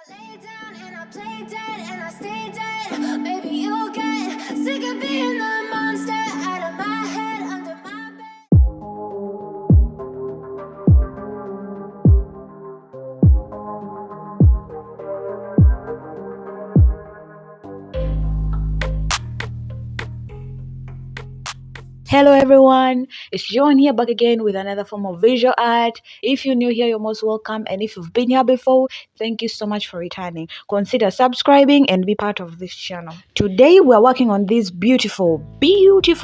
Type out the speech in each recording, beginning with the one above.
lay down and I play dead and I stay dead. Maybe you'll get sick of being the monster out of my head, under my bed. Hello everyone, it's John here back again with another form of visual art. If you're new here, you're most welcome, and if you've been here before, thank you so much for returning. Consider subscribing and be part of this channel. Today we're working on these beautiful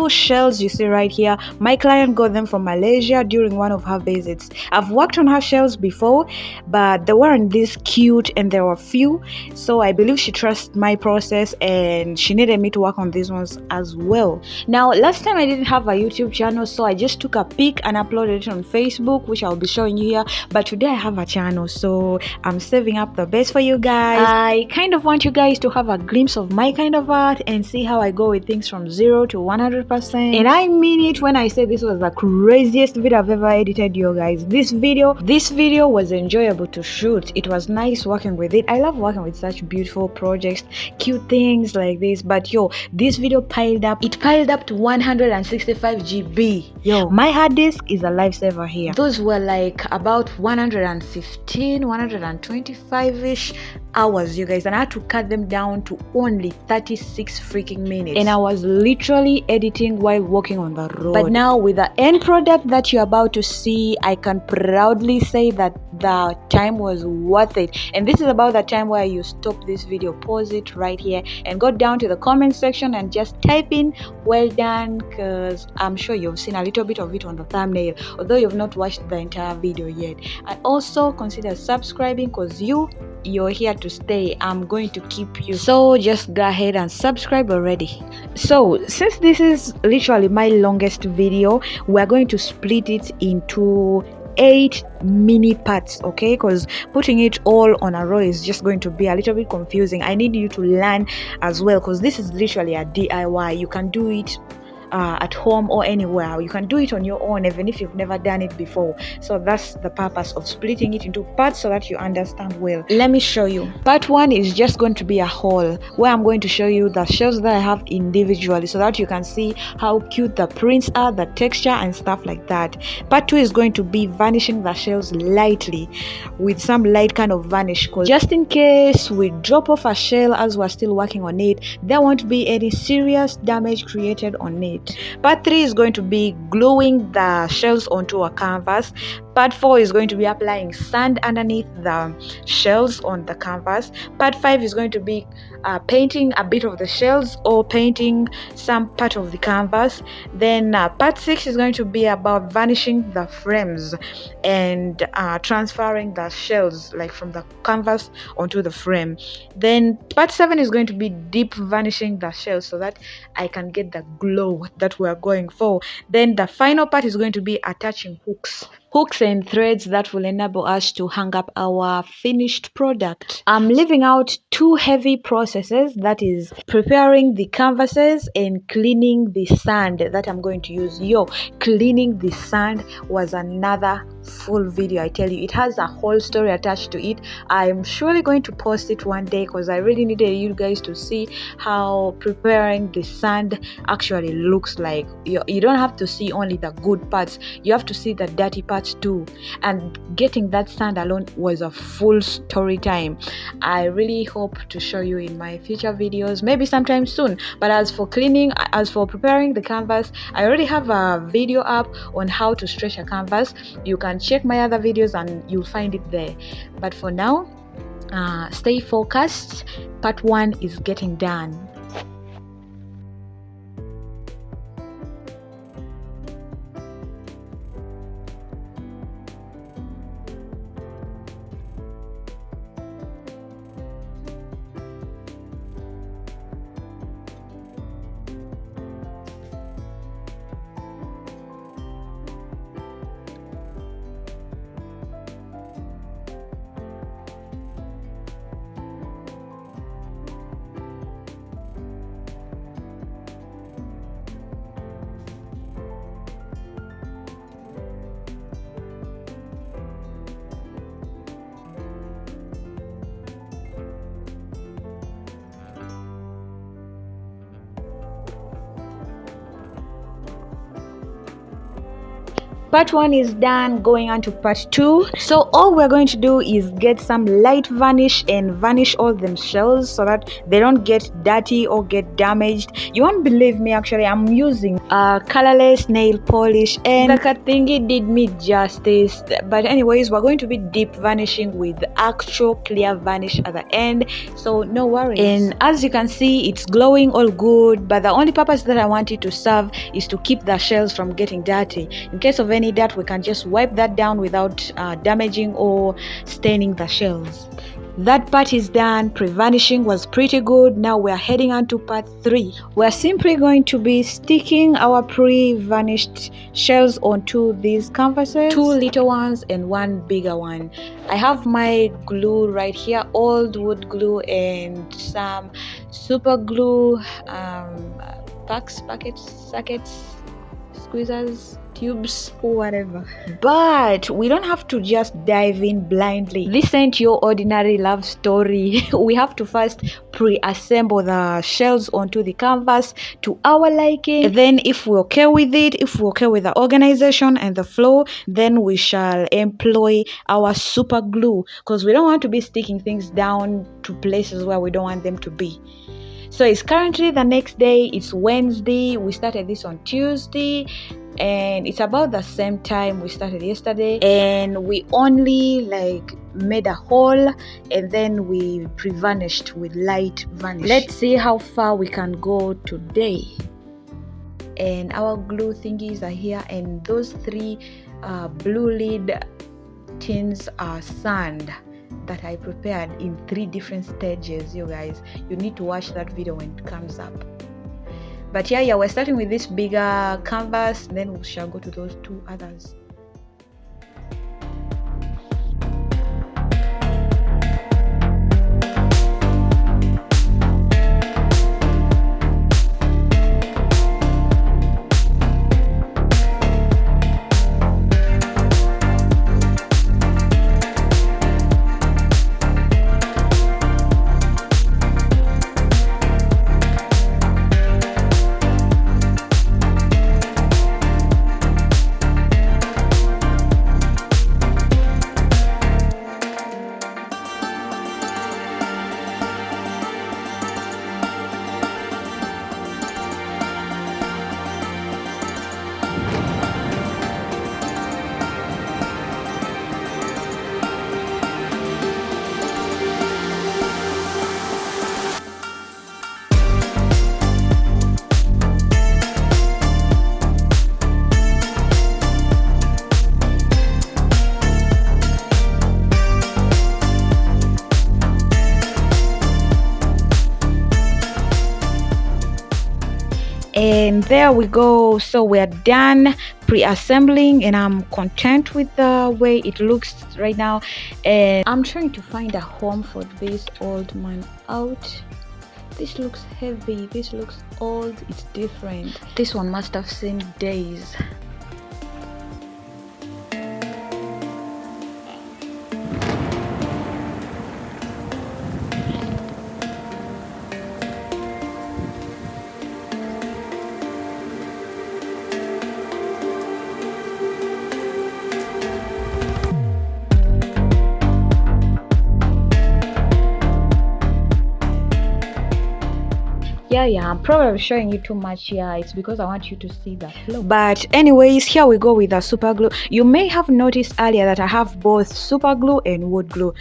shells you see right here. My client got them from Malaysia during one of her visits. I've worked on her shells before, but they weren't this cute and there were few, so I believe she trusts my process and she needed me to work on these ones as well. Now, last time I didn't have a YouTube channel, so I just took a pic and uploaded it on Facebook, which I'll be showing you here. But today I have a channel, so I'm saving up the best for you guys. I kind of want you guys to have a glimpse of my kind of art and see how I go with things from 0 to 100%. And I mean it when I say this was the craziest video I've ever edited, you guys. This video was enjoyable to shoot. It was nice working with it. I love working with such beautiful projects, cute things like this. But yo, this video piled up to 165 GB. Yo, my hard disk is a lifesaver here. Those were like about 125-ish hours, you guys, and I had to cut them down to only 36 freaking minutes, and I was literally editing while walking on the road. But now with the end product that you're about to see, I can proudly say that the time was worth it. And this is about the time where you stop this video, pause it right here, and go down to the comment section and just type in well done, because I'm sure you've seen a little bit of it on the thumbnail, although you've not watched the entire video yet. And also consider subscribing, because you're here to stay. I'm going to keep you, so just go ahead and subscribe already. So since this is literally my longest video, we're going to split it into 8 mini parts, okay? Because putting it all on a row is just going to be a little bit confusing. I need you to learn as well, because this is literally a DIY. You can do it at home or anywhere. You can do it on your own even if you've never done it before. So that's the purpose of splitting it into parts, so that you understand well. Let me show you. Part 1 is just going to be a haul where I'm going to show you the shells that I have individually, so that you can see how cute the prints are, the texture and stuff like that. Part 2 is going to be varnishing the shells lightly with some light kind of varnish, because just in case we drop off a shell as we're still working on it, there won't be any serious damage created on it. Part 3 is going to be gluing the shells onto a canvas. Part 4 is going to be applying sand underneath the shells on the canvas. Part 5 is going to be painting a bit of the shells or painting some part of the canvas. Then part 6 is going to be about varnishing the frames and transferring the shells like from the canvas onto the frame. Then part 7 is going to be deep varnishing the shells, so that I can get the glow that we're going for. Then the final part is going to be attaching hooks and threads that will enable us to hang up our finished product. I'm leaving out 2 heavy processes, that is preparing the canvases and cleaning the sand that I'm going to use. Cleaning the sand was another full video. I tell you, it has a whole story attached to it. I'm surely going to post it one day, because I really needed you guys to see how preparing the sand actually looks like. You don't have to see only the good parts, you have to see the dirty parts too. And getting that sand alone was a full story time. I really hope to show you in my future videos, maybe sometime soon. But as for preparing the canvas, I already have a video up on how to stretch a canvas. You can check my other videos and you'll find it there. But for now, stay focused. Part 1 is getting done. Part 1 is done, going on to part 2. So all we're going to do is get some light varnish and varnish all them shells so that they don't get dirty or get damaged. You won't believe me, actually I'm using colorless nail polish, and the thingy did me justice. But anyways, we're going to be deep vanishing with actual clear varnish at the end, so no worries. And as you can see, it's glowing all good, but the only purpose that I want it to serve is to keep the shells from getting dirty. In case of any dirt, we can just wipe that down without damaging or staining the shells. That part is done. Pre-varnishing was pretty good. Now we're heading on to part 3. We're simply going to be sticking our pre-varnished shells onto these canvases, 2 little ones and 1 bigger one. I have my glue right here, old wood glue and some super glue, packets, squeezers, tubes, whatever. But we don't have to just dive in blindly. This ain't your ordinary love story. We have to first pre-assemble the shells onto the canvas to our liking, and then if we're okay with it, if we're okay with the organization and the flow, then we shall employ our super glue, because we don't want to be sticking things down to places where we don't want them to be. So it's currently the next day. It's Wednesday. We started this on Tuesday, and it's about the same time we started yesterday, and we only made a hole and then we pre-varnished with light varnish. Let's see how far we can go today. And our glue thingies are here, and those 3 blue lid tins are sand that I prepared in 3 different stages. You guys, you need to watch that video when it comes up. But yeah, we're starting with this bigger canvas, then we shall go to those 2 others. And there we go. So we're done pre-assembling, and I'm content with the way it looks right now, and I'm trying to find a home for this old man out. This looks heavy, this looks old, it's different. This one must have seen days. Yeah, I'm probably showing you too much here. It's because I want you to see the flow. But anyways, here we go with the super glue. You may have noticed earlier that I have both super glue and wood glue.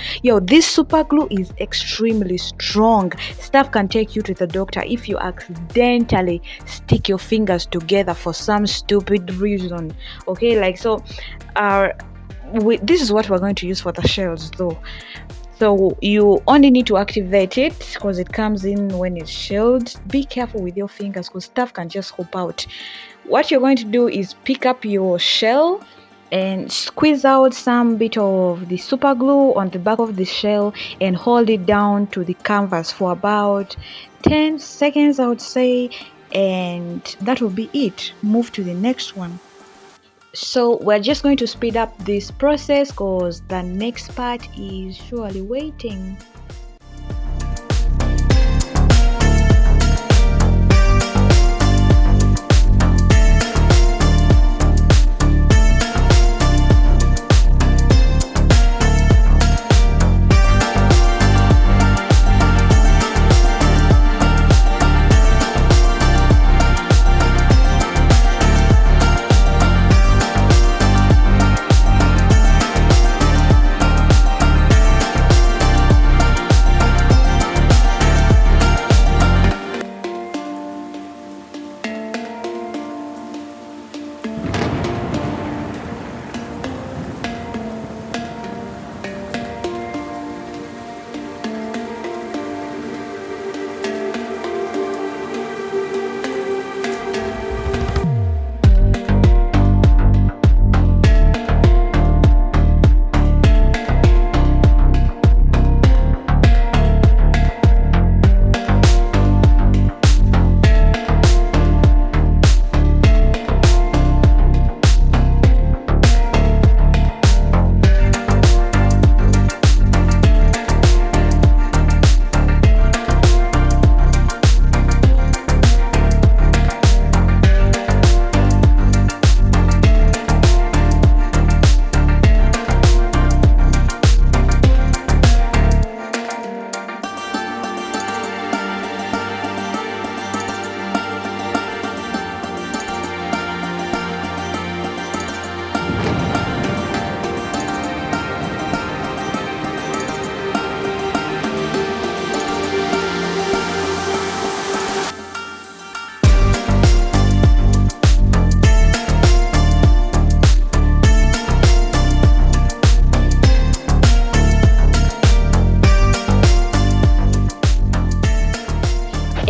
This super glue is extremely strong. Stuff can take you to the doctor if you accidentally stick your fingers together for some stupid reason. Okay, this is what we're going to use for the shells though. So you only need to activate it because it comes in when it's shelled. Be careful with your fingers because stuff can just hop out. What you're going to do is pick up your shell and squeeze out some bit of the super glue on the back of the shell and hold it down to the canvas for about 10 seconds, I would say, and that will be it. Move to the next one. So we're just going to speed up this process because the next part is surely waiting.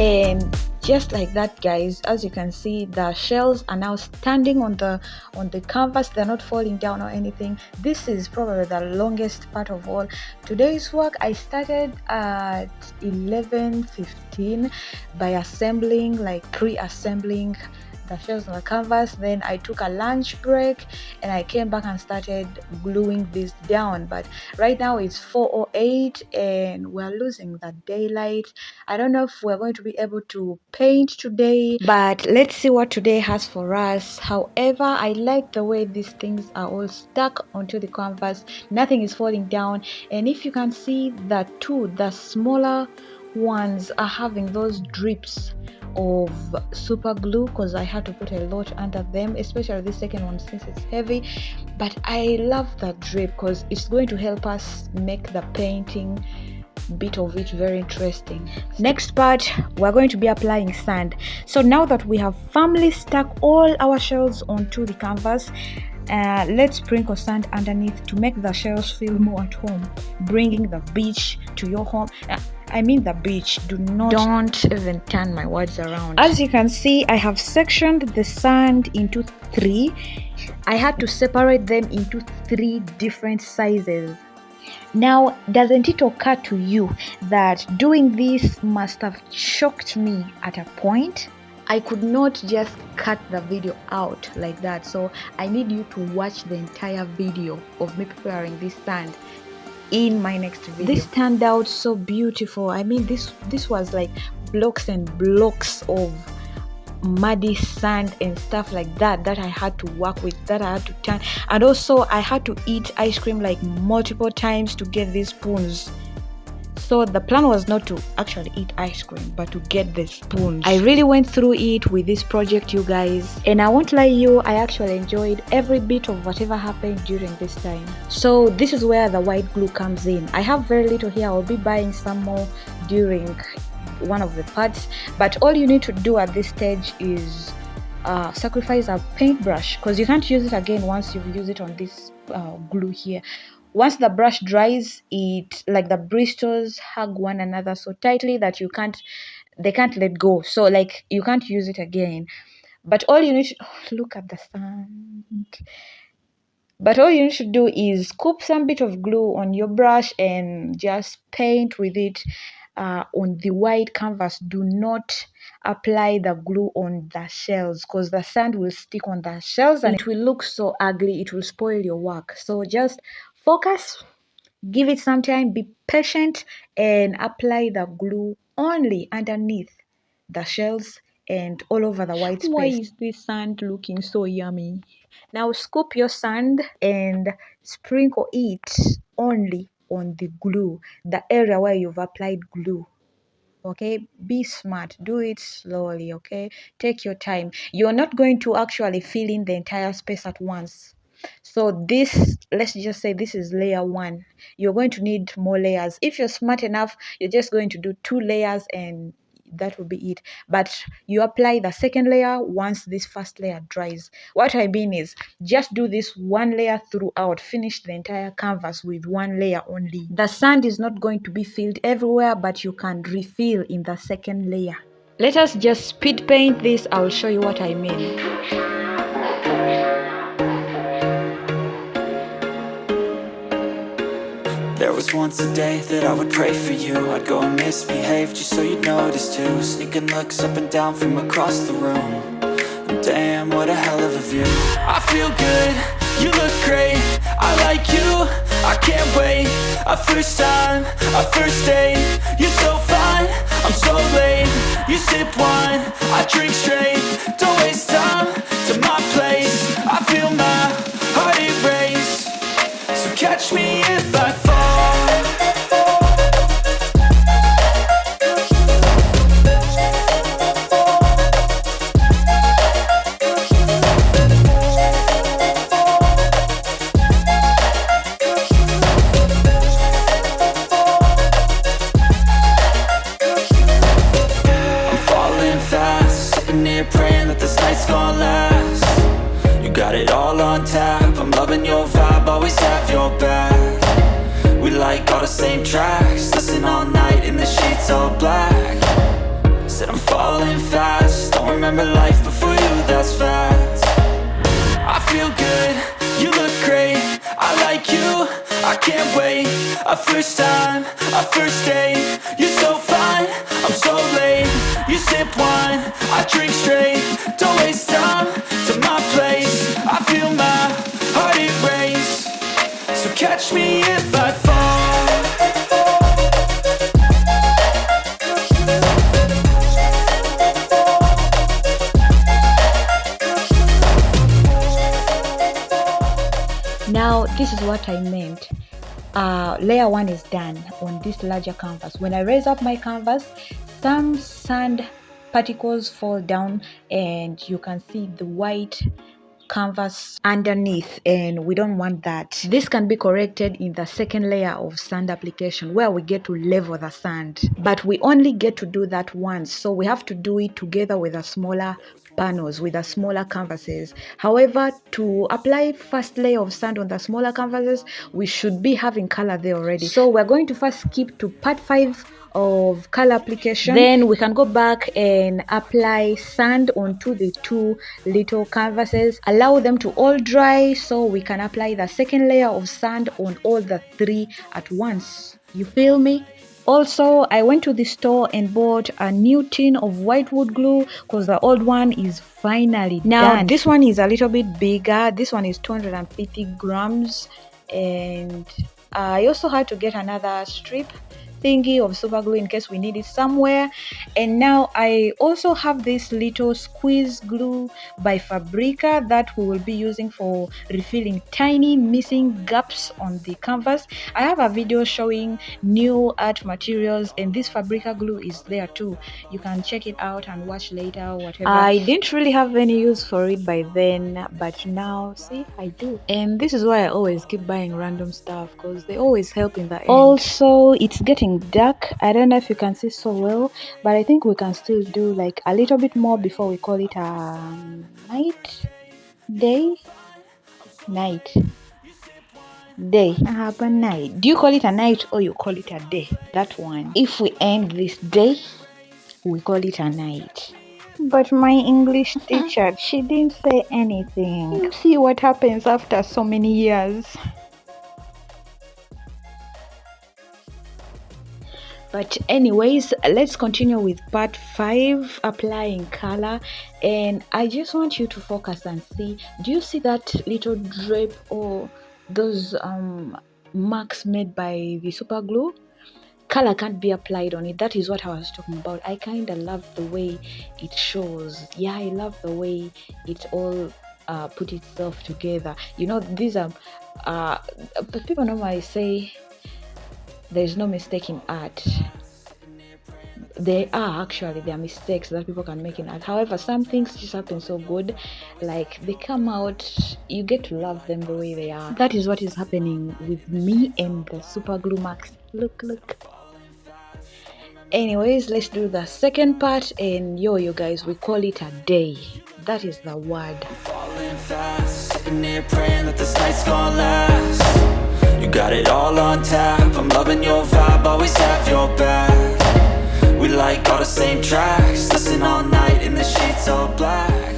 And just like that, guys, as you can see, the shells are now standing on the canvas. They're not falling down or anything. This is probably the longest part of all today's work. I started at 11:15 by assembling, like pre-assembling the shells on the canvas. Then I took a lunch break and I came back and started gluing this down. But right now it's 4:08 and we're losing the daylight. I don't know if we're going to be able to paint today, but let's see what today has for us. However, I like the way these things are all stuck onto the canvas. Nothing is falling down, and if you can see that too, the smaller ones are having those drips of super glue because I had to put a lot under them, especially this second one since it's heavy. But I love that drip because it's going to help us make the painting bit of it very interesting. Next part, we're going to be applying sand. So now that we have firmly stuck all our shells onto the canvas, let's sprinkle sand underneath to make the shells feel more at home, bringing the beach to your home. I mean the beach. Don't even turn my words around. As you can see, I have sectioned the sand into 3. I had to separate them into 3 different sizes. Now, doesn't it occur to you that doing this must have shocked me at a point? I could not just cut the video out like that, so I need you to watch the entire video of me preparing this sand in my next video. This turned out so beautiful. I mean, this was like blocks and blocks of muddy sand and stuff like that I had to work with, that I had to turn, and also I had to eat ice cream like multiple times to get these spoons. So the plan was not to actually eat ice cream, but to get the spoons. I really went through it with this project, you guys, and I won't lie you, I actually enjoyed every bit of whatever happened during this time. So this is where the white glue comes in. I have very little here. I'll be buying some more during one of the parts, but all you need to do at this stage is sacrifice a paintbrush, because you can't use it again once you've used it on this glue here. Once the brush dries, it like the bristles hug one another so tightly that they can't let go, so like you can't use it again. But all you need to look at the sand. But all you need to do is scoop some bit of glue on your brush and just paint with it on the white canvas. Do not apply the glue on the shells, because the sand will stick on the shells and it will look so ugly. It will spoil your work. So just focus, give it some time, be patient, and apply the glue only underneath the shells and all over the white space. Why is this sand looking so yummy? Now scoop your sand and sprinkle it only on the glue, the area where you've applied glue. Okay, be smart, do it slowly. Okay, take your time. You're not going to actually fill in the entire space at once. So this, let's just say this is layer 1. You're going to need more layers. If you're smart enough, you're just going to do 2 layers and that will be it. But you apply the second layer once this first layer dries. What I mean is just do this 1 layer throughout. Finish the entire canvas with 1 layer only. The sand is not going to be filled everywhere, but you can refill in the second layer. Let us just speed paint this. I'll show you what I mean. There was once a day that I would pray for you. I'd go and misbehave just so you'd notice too. Sneaking looks up and down from across the room. And damn, what a hell of a view. I feel good, you look great, I like you, I can't wait. A first time, a first date. You're so fine, I'm so late. You sip wine, I drink straight. Don't waste time to my place. I feel my heart erase. So catch me if I fall. Praying that this night's gonna last. You got it all on tap, I'm loving your vibe, always have your back. We like all the same tracks, listen all night in the sheets all black. Said I'm falling fast, don't remember life before you, that's facts. I feel good, you look great, I like you, I can't wait. A first time, a first date, you're so fine, I'm so late. You sip wine, I drink straight, don't waste time to my place. I feel my heart erase, so catch me if I fall. Now this is what I meant. Layer 1 is done on this larger canvas. When I raise up my canvas, some sand particles fall down and you can see the white canvas underneath, and we don't want that. This can be corrected in the second layer of sand application, where we get to level the sand, but we only get to do that once, so we have to do it together with the smaller panels, with the smaller canvases. However, to apply first layer of sand on the smaller canvases, we should be having color there already. So we're going to first skip to part 5 of color application, then we can go back and apply sand onto the 2 little canvases, allow them to all dry so we can apply the second layer of sand on all the 3 at once. You feel me? Also, I went to the store and bought a new tin of white wood glue because the old one is finally done. This one is a little bit bigger. This one is 250 grams, and I also had to get another strip thingy of super glue in case we need it somewhere. And now I also have this little squeeze glue by Fabrica that we will be using for refilling tiny missing gaps on the canvas. I have a video showing new art materials, and this Fabrica glue is there too. You can check it out and watch later, whatever. I didn't really have any use for it by then, but now see, I do. And this is why I always keep buying random stuff, because they always help in the end. Also, it's getting dark. I don't know if you can see so well, but I think we can still do like a little bit more before we call it a night. Do you call it a night or you call it a day? That one. If we end this day, we call it a night. But my English teacher, she didn't say anything. You see what happens after so many years. But anyways, let's continue with part 5, applying color. And I just want you to focus and see, do you see that little drape or those marks made by the super glue? Color can't be applied on it. That is what I was talking about. I kind of love the way it shows. Yeah, I love the way it all put itself together. You know, these are people normally say there's no mistake in art. There are mistakes that people can make in art. However, some things just happen so good, like they come out, you get to love them the way they are. That is what is happening with me and the super glue marks. Look. Anyways, let's do the second part, and you guys, we call it a day. That is the word. I'm falling fast, sitting here praying that this night's gonna last. You got it all on tap, I'm loving your vibe, always have your back. We like all the same tracks, listen all night in the sheets all black.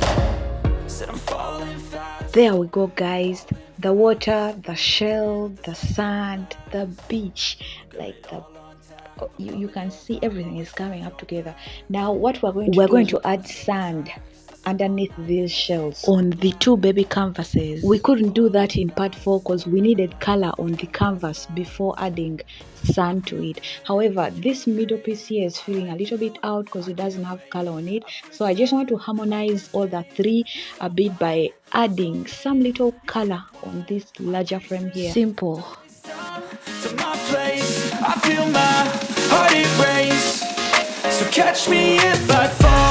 Said I'm falling fast. There we go, guys. The water, the shell, the sand, the beach, like you can see everything is coming up together. Now what we're going to add sand underneath these shells on the 2 baby canvases. We couldn't do that in part 4 because we needed color on the canvas before adding sand to it. However, this middle piece here is feeling a little bit out because it doesn't have color on it, so I just want to harmonize all the 3 a bit by adding some little color on this larger frame here. Simple. To my place, I feel my heart erase, so catch me if I fall.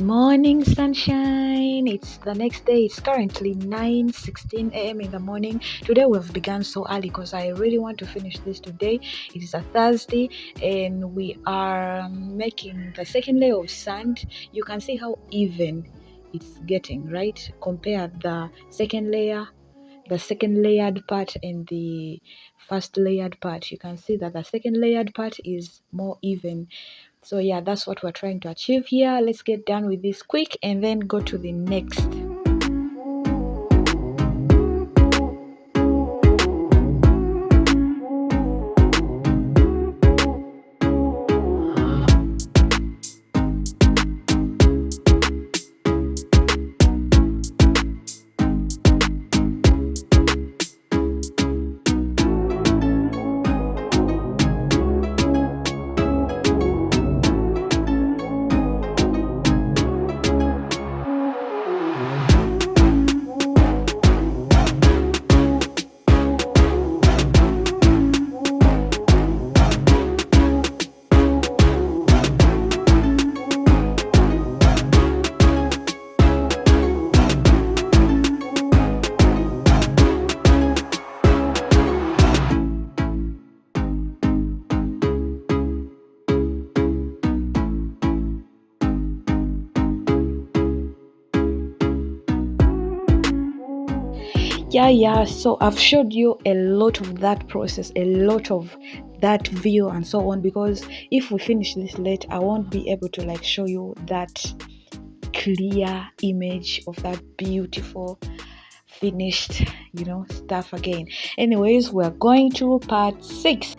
morning, sunshine. It's the next day. It's currently 9:16 a.m. in the morning. Today we've begun so early because I really want to finish this today. It is a Thursday and we are making the second layer of sand. You can see how even it's getting, right? Compare the second layer, the second layered part and the first layered part. You can see that the second layered part is more even. So yeah, that's what we're trying to achieve here. Let's get done with this quick and then go to the next. Yeah, so I've showed you a lot of that process, a lot of that view and so on, because if we finish this late I won't be able to like show you that clear image of that beautiful finished stuff again. Anyways, we're going to part 6.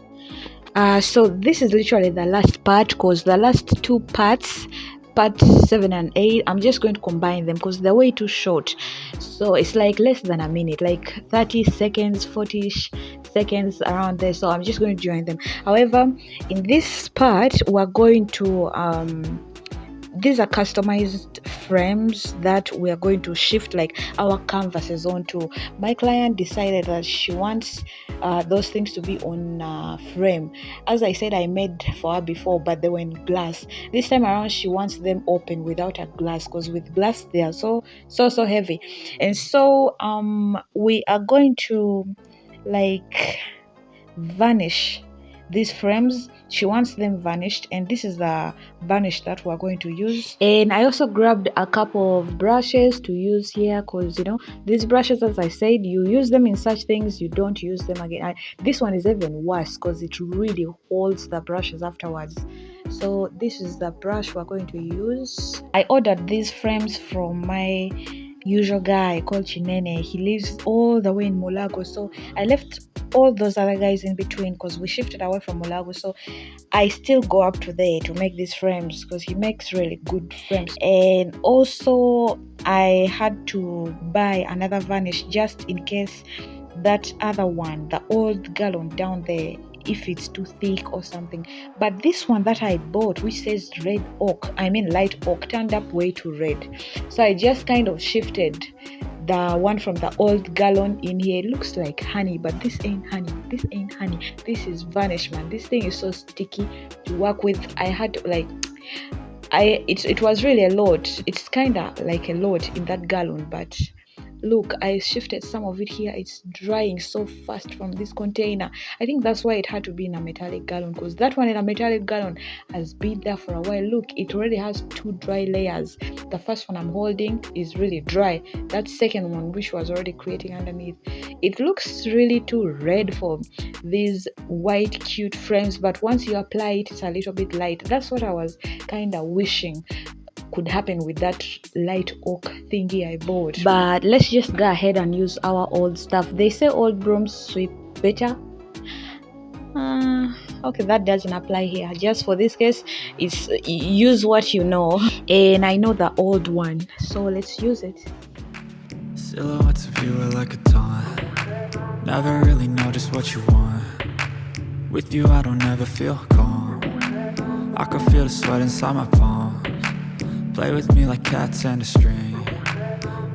So this is literally the last part because the last two parts, part 7 and 8, I'm just going to combine them because they're way too short. So it's like less than a minute, like 30 seconds, 40 seconds around there. So I'm just going to join them. However, in this part, we're going to these are customized frames that we are going to shift like our canvases onto. My client decided that she wants those things to be on frame. As I said, I made for her before, but they were in glass. This time around she wants them open without a glass, because with glass they are so heavy. And so we are going to like varnish these frames. She wants them varnished, and this is the varnish that we're going to use. And I also grabbed a couple of brushes to use here, because these brushes, as I said, you use them in such things, you don't use them again. This one is even worse because it really holds the brushes afterwards. So this is the brush we're going to use. I ordered these frames from my usual guy called Chinene. He lives all the way in Mulago, so I left all those other guys in between because we shifted away from Mulago. So I still go up to there to make these frames because he makes really good frames. And also I had to buy another varnish just in case that other one, the old gallon down there, if it's too thick or something. But this one that I bought, which says light oak, turned up way too red. So I just kind of shifted the one from the old gallon in here. It looks like honey, but this ain't honey. This is varnish, man. This thing is so sticky to work with. I had to it was really a lot. It's kind of like a lot in that gallon, but look, I shifted some of it here. It's drying so fast from this container. I think that's why it had to be in a metallic gallon, because that one in a metallic gallon has been there for a while. Look, it already has 2 dry layers. The first one I'm holding is really dry. That second one, which was already creating underneath, it looks really too red for these white cute frames, but once you apply it, it's a little bit light. That's what I was kind of wishing could happen with that light oak thingy I bought. But let's just go ahead and use our old stuff. They say old brooms sweep better. Okay, that doesn't apply here. Just for this case, it's use what you know. And I know the old one, so let's use it. Silhouettes of you are like a taunt. Never really know just what you want. With you I don't ever feel calm. I can feel the sweat inside my palms. Play with me like cats and a string.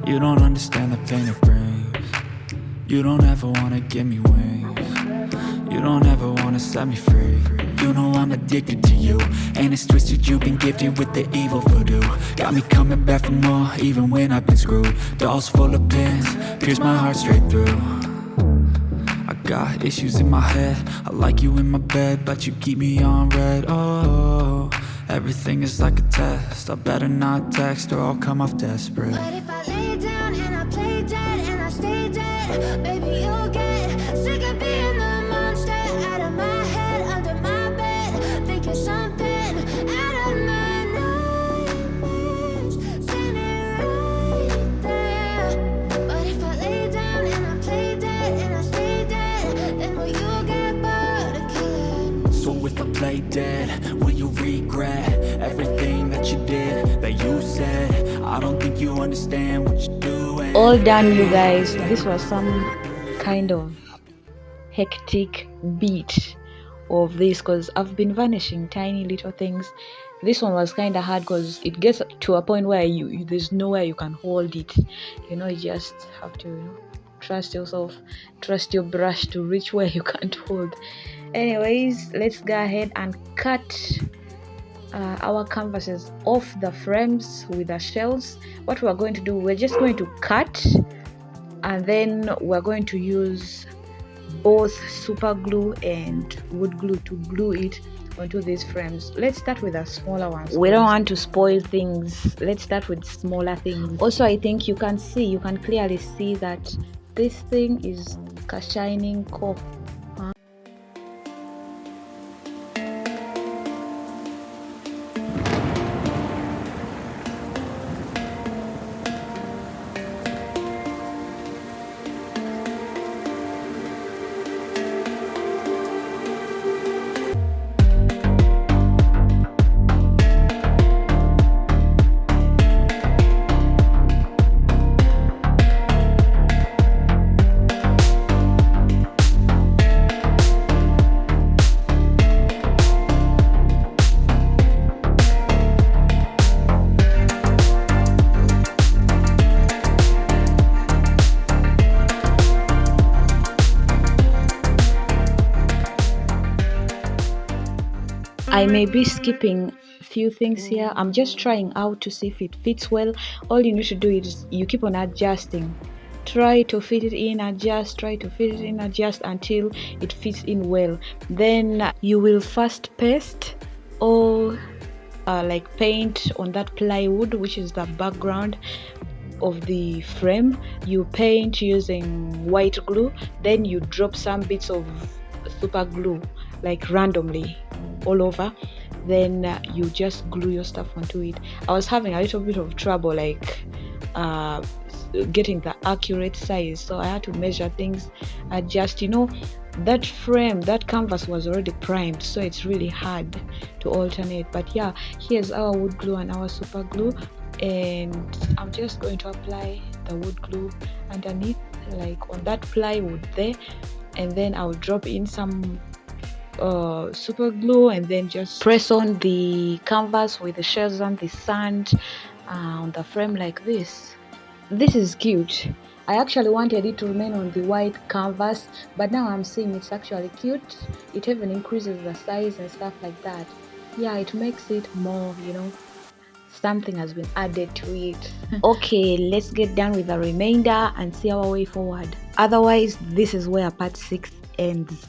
You don't understand the pain it brings. You don't ever wanna give me wings. You don't ever wanna set me free. you know I'm addicted to you. And it's twisted, you've been gifted with the evil voodoo. Got me coming back for more, even when I've been screwed. Dolls full of pins, pierce my heart straight through. I got issues in my head, I like you in my bed, but you keep me on red. Oh, everything is like a test, I better not text or I'll come off desperate. But if I lay down and I play dead and I stay dead, baby, you'll get sick of being the monster out of my head, under my bed. Think you're something out of my nightmares, standing right there. But if I lay down and I play dead and I stay dead, then will you get bored of killing? So if I play dead, will you regret everything that you did, that you said? I don't think you understand what you're doing. All done, you guys. This was some kind of hectic beat of this because I've been vanishing tiny little things. This one was kind of hard because it gets to a point where you there's nowhere you can hold it. You just have to trust yourself, trust your brush to reach where you can't hold. Anyways, let's go ahead and cut our canvases off the frames with the shells. What we're going to do, we're just going to cut, and then we're going to use both super glue and wood glue to glue it onto these frames. Let's start with the smaller ones. We don't want to spoil things. Let's start with smaller things. Also, I think you can clearly see that this thing is a shining core. I may be skipping a few things here. I'm just trying out to see if it fits well. All you need to do is you keep on adjusting. Try to fit it in, adjust, try to fit it in, adjust until it fits in well. Then you will first paste or like paint on that plywood, which is the background of the frame. You paint using white glue, then you drop some bits of super glue like randomly all over, then you just glue your stuff onto it. I was having a little bit of trouble like getting the accurate size, so I had to measure things, adjust. That frame, that canvas was already primed, so it's really hard to alternate. But yeah, here's our wood glue and our super glue, and I'm just going to apply the wood glue underneath, like on that plywood there, and then I'll drop in some super glue and then just press on the canvas with the shells and the sand on the frame like this. This is cute. I actually wanted it to remain on the white canvas, but now I'm seeing it's actually cute. It even increases the size and stuff like that. Yeah, it makes it more, something has been added to it. Okay, let's get done with the remainder and see our way forward. Otherwise, this is where part 6 ends.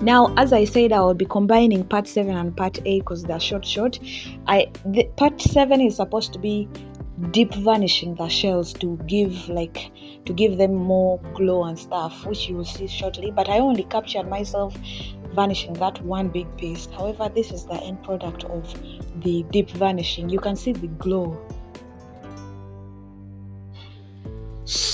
Now, as I said, I will be combining part 7 and part 8 because they're short. Part 7 is supposed to be deep vanishing the shells to give them more glow and stuff, which you will see shortly. But I only captured myself vanishing that one big piece. However, this is the end product of the deep vanishing. You can see the glow.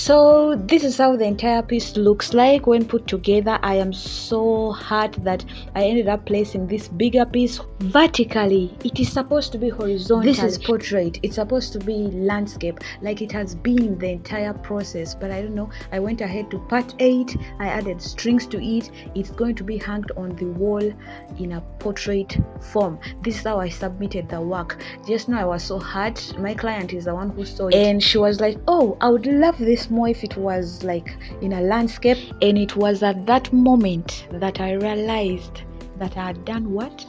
So this is how the entire piece looks like when put together. I am so hurt that I ended up placing this bigger piece vertically. It is supposed to be horizontal. This is portrait. It's supposed to be landscape, like it has been the entire process, but I don't know, I went ahead to part 8. I added strings to it. It's going to be hung on the wall in a portrait form. This is how I submitted the work. Just now I was so hurt. My client is the one who saw it, and she was like, oh, I would love this more if it was like in a landscape. And it was at that moment that I realized that I had done what?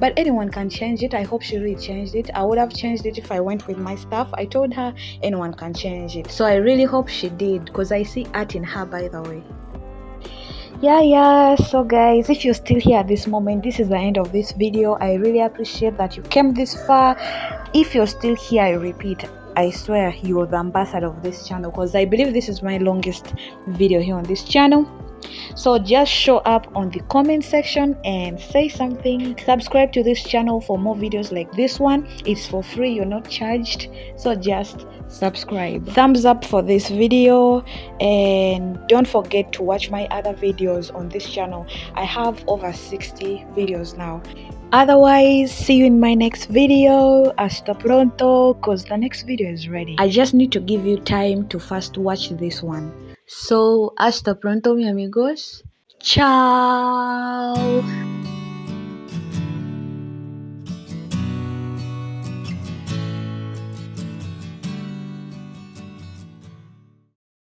But anyone can change it. I hope she really changed it. I would have changed it if I went with my stuff. I told her anyone can change it, so I really hope she did, because I see art in her, by the way. Yeah, so guys, if you're still here at this moment, this is the end of this video. I really appreciate that you came this far. If you're still here, I repeat, I swear you're the ambassador of this channel, because I believe this is my longest video here on this channel. So just show up on the comment section and say something. Subscribe to this channel for more videos like this one. It's for free, you're not charged, so just subscribe. Thumbs up for this video, and don't forget to watch my other videos on this channel. I have over 60 videos now. Otherwise, see you in my next video. Hasta pronto, because the next video is ready. I just need to give you time to first watch this one. So hasta pronto, mi amigos. Ciao.